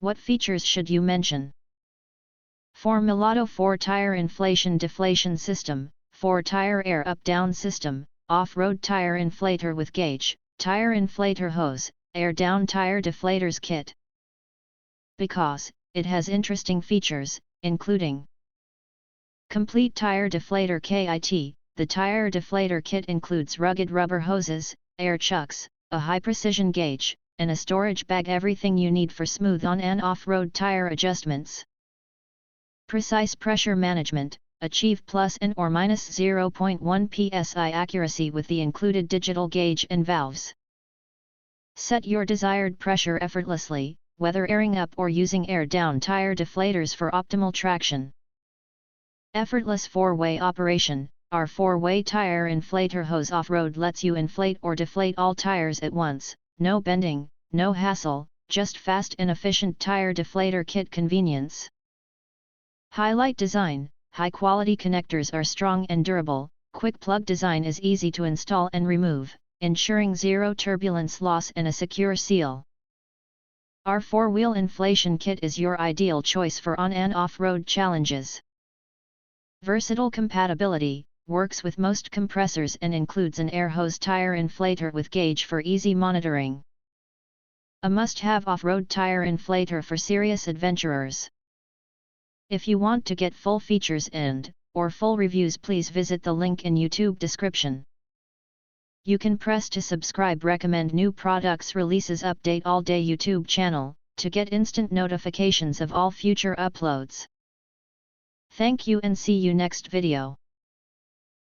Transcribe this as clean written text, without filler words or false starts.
What features should you mention? For MILADO 4-tire inflation deflation system, 4-tire air up-down system, off-road tire inflator with gauge, tire inflator hose, air-down tire deflators kit. Because it has interesting features, including complete tire deflator kit. The tire deflator kit includes rugged rubber hoses, air chucks, a high-precision gauge, and a storage bag, everything you need for smooth on and off-road tire adjustments. Precise pressure management, achieve plus and or minus 0.1 psi accuracy with the included digital gauge and valves. Set your desired pressure effortlessly, whether airing up or using air-down tire deflators for optimal traction. Effortless 4-way operation. Our 4-way tire inflator hose off-road lets you inflate or deflate all tires at once, no bending, no hassle, just fast and efficient tire deflator kit convenience. Highlight design, high-quality connectors are strong and durable, quick plug design is easy to install and remove, ensuring zero turbulence loss and a secure seal. Our 4-wheel inflation kit is your ideal choice for on and off-road challenges. Versatile compatibility, works with most compressors and includes an air hose tire inflator with gauge for easy monitoring. A must-have off-road tire inflator for serious adventurers. If you want to get full features or full reviews, please visit the link in YouTube description. You can press to subscribe, recommend new products releases, update all day YouTube channel, to get instant notifications of all future uploads. Thank you and see you next video.